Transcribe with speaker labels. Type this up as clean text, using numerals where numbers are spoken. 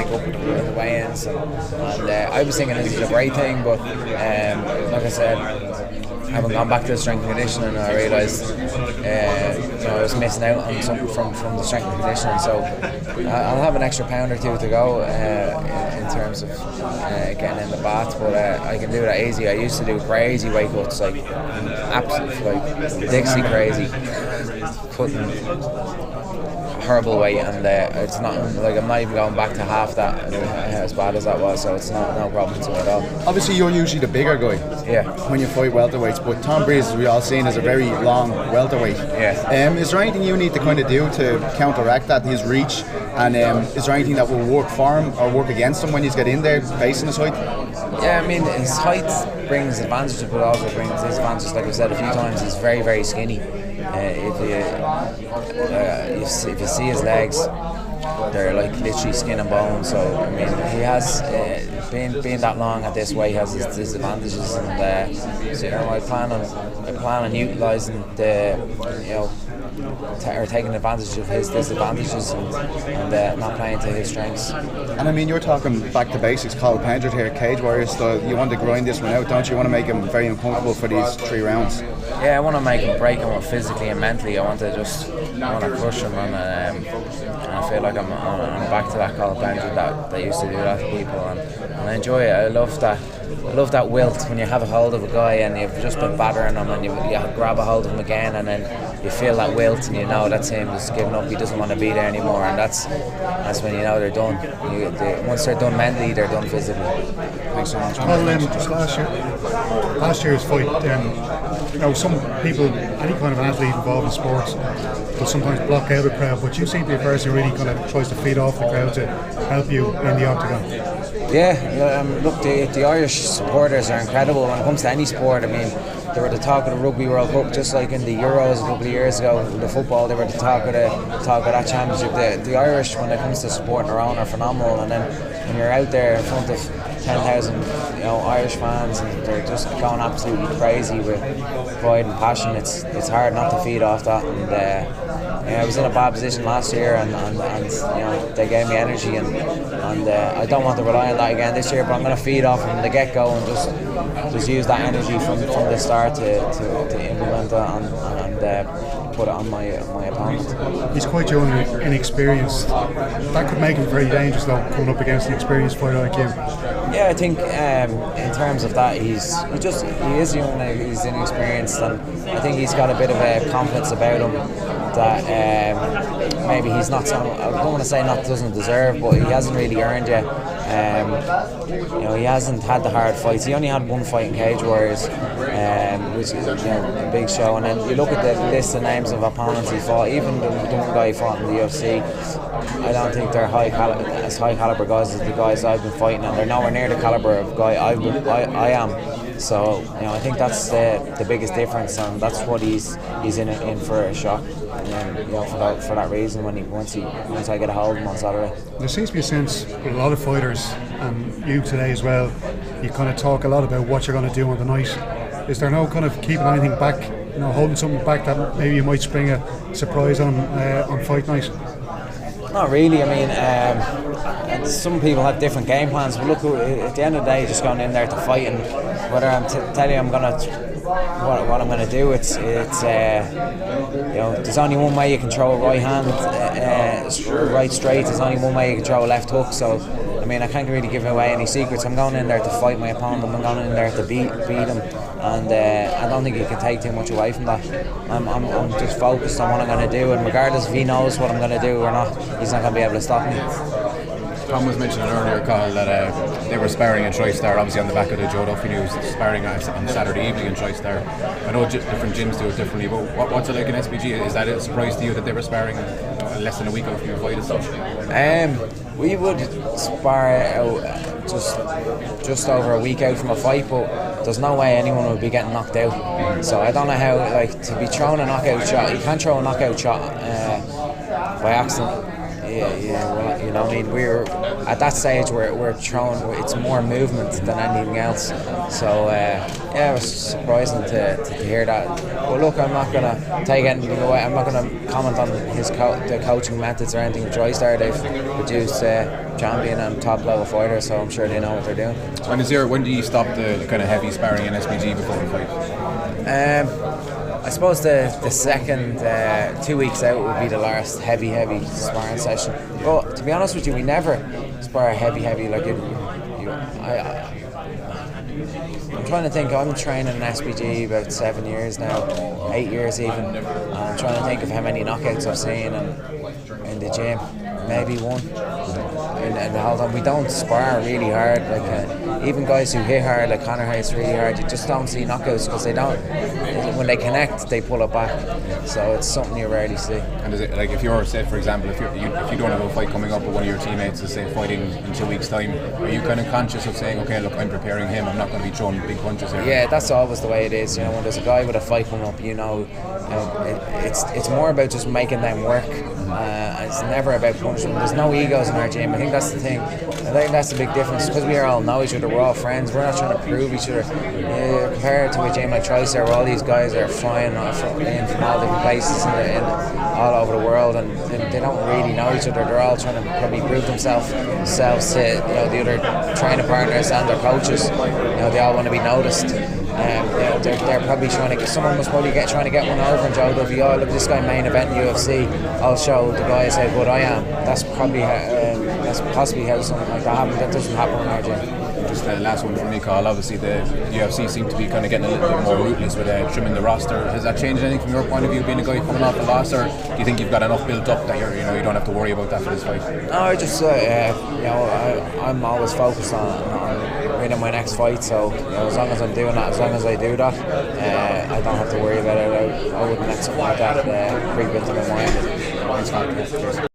Speaker 1: pick up the weigh-ins, and I was thinking this is a great thing, but like I said, I haven't gone back to the strength and conditioning, and I realised I was missing out on something from the strength and conditioning, so I'll have an extra pound or two to go in terms of getting in the bath, but I can do that easy. I used to do crazy weight cuts, like absolutely like Dixie crazy, putting horrible weight, and it's not like I'm not even going back to half that as bad as that was, so it's no problem to me at all.
Speaker 2: Obviously you're usually the bigger guy when you fight welterweights, but Tom Breese, as we all seen, is a very long welterweight. Is there anything you need to kind of do to counteract that, his reach, and is there anything that will work for him or work against him when he's get in there facing his height?
Speaker 1: Yeah, I mean, his height brings advantages, but also brings disadvantages. Like I said a few times, he's very, very skinny. If you see his legs, they're like literally skin and bone. So I mean, he has being that long at this weight has his disadvantages, and so I plan on utilising or taking advantage of his disadvantages and not playing to his strengths.
Speaker 2: And I mean, you're talking back to basics, Carl Pendred here, Cage Warriors style. You want to grind this one out, don't you? You want to make him very uncomfortable for these 3 rounds.
Speaker 1: Yeah, I want to make him break him physically and mentally. I want to crush him, and I feel like I'm back to that Carl Pendred that used to do that to people, and I enjoy it. I love that wilt when you have a hold of a guy and you've just been battering him, and you grab a hold of him again, and then you feel that wilt, and you know that's him just giving up. He doesn't want to be there anymore, and that's when you know they're done. Once they're done mentally, they're done physically.
Speaker 2: Thanks so much.
Speaker 3: Well, just last year's fight, some people, any kind of athlete involved in sports, will sometimes block out a crowd, but you seem to be a person who really kind of tries to feed off the crowd to help you in the octagon.
Speaker 1: Yeah, look, the Irish supporters are incredible when it comes to any sport. I mean, they were the talk of the Rugby World Cup, just like in the Euros a couple of years ago. The football, they were the talk of that championship. The Irish, when it comes to supporting their own, are phenomenal. And then when you're out there in front of 10,000, Irish fans, and they're just going absolutely crazy with pride and passion, it's hard not to feed off that. And I was in a bad position last year, and they gave me energy, and I don't want to rely on that again this year. But I'm going to feed off from the get-go and just use that energy from the start to implement it and put it on my opponent.
Speaker 3: He's quite young and inexperienced. That could make him very dangerous, though, coming up against an experienced fighter like you.
Speaker 1: Yeah, I think in terms of that, he is young, he's inexperienced, and I think he's got a bit of a confidence about him that maybe he's not so, I don't want to say doesn't deserve, but he hasn't really earned yet. He hasn't had the hard fights. He only had one fight in Cage Warriors, which is a big show. And then you look at the list of names of opponents he fought. Even the one guy he fought in the UFC, I don't think they're as high caliber guys as the guys I've been fighting, and they're nowhere near the caliber of guy I am. So I think that's the biggest difference, and that's what he's in for a shock. For that reason, once I get a hold of him on Saturday.
Speaker 3: There seems to be a sense with a lot of fighters, and you today as well, you kind of talk a lot about what you're going to do on the night. Is there no kind of keeping anything back, holding something back that maybe you might spring a surprise on fight night?
Speaker 1: Not really. I mean, some people have different game plans, but look, at the end of the day, just going in there to fight, and whether I'm telling you I'm going to what I'm going to do, it's there's only one way you can throw a right hand right straight. There's only one way you can throw a left hook. So I mean, I can't really give away any secrets. I'm going in there to fight my opponent. I'm going in there to beat him, and I don't think you can take too much away from that. I'm just focused on what I'm going to do, and regardless if he knows what I'm going to do or not, he's not going to be able to stop me.
Speaker 4: Tom was mentioning earlier, Carl, that they were sparring in TriStar, obviously on the back of the Joe Duffy News, sparring on Saturday evening in TriStar. I know different gyms do it differently, but what's it like in SBG? Is that a surprise to you that they were sparring less than a week out from your fight as such?
Speaker 1: We would spar out just over a week out from a fight, but there's no way anyone would be getting knocked out. So I don't know how, to be throwing a knockout shot, you can't throw a knockout shot by accident. Well, you know, I mean, we're at that stage where we're throwing. It's more movement than anything else. So it was surprising to hear that. But look, I'm not gonna take anything away. I'm not gonna comment on the coaching methods or anything. TriStar, they've produced champion and top level fighters, so I'm sure they know what they're doing.
Speaker 4: When do you stop the kind of heavy sparring in SBG before the fight?
Speaker 1: I suppose the second 2 weeks out would be the last heavy sparring session. But to be honest with you, we never spar heavy. Like I'm trying to think. I'm training in SBG about 7 years now, 8 years even. And I'm trying to think of how many knockouts I've seen in the gym. Maybe one. And the whole time we don't spar really hard. Like even guys who hit hard, like Conor hits really hard, you just don't see knockouts because they don't. When they connect, they pull it back. So it's something you rarely see.
Speaker 4: And is it like if you're, say for example, if you don't have a fight coming up with one of your teammates, is say fighting in 2 weeks' time, are you kind of conscious of saying, okay, look, I'm preparing him, I'm not going to be throwing big punches here?
Speaker 1: Yeah, that's always the way it is. You know, when there's a guy with a fight coming up, it's more about just making them work. It's never about punishing. There's no egos in our gym. I think that's the thing. I think that's the big difference because we all know each other. We're all friends. We're not trying to prove each other. Compared to a gym like TriStar, where all these guys are flying in from all different places in all over the world, and they don't really know each other. They're all trying to probably prove themselves to the other training partners and their coaches. They all want to be noticed. They're probably trying to get. Someone was probably trying to get one over and Joe Duffy. Oh, look, this guy main event in UFC. I'll show the guys how good I am. That's probably that's possibly how something like that happens. That doesn't happen in our gym.
Speaker 4: Just the last one from me, Carl. Obviously, the UFC seem to be kind of getting a little bit more ruthless with trimming the roster. Has that changed anything from your point of view, being a guy coming off the loss, or do you think you've got enough built up that you don't have to worry about that for this fight?
Speaker 1: No, I just I'm always focused on winning my next fight. So as long as I'm doing that, as long as I do that, I don't have to worry about it. I wouldn't let something like that creep into my mind.
Speaker 4: Thanks,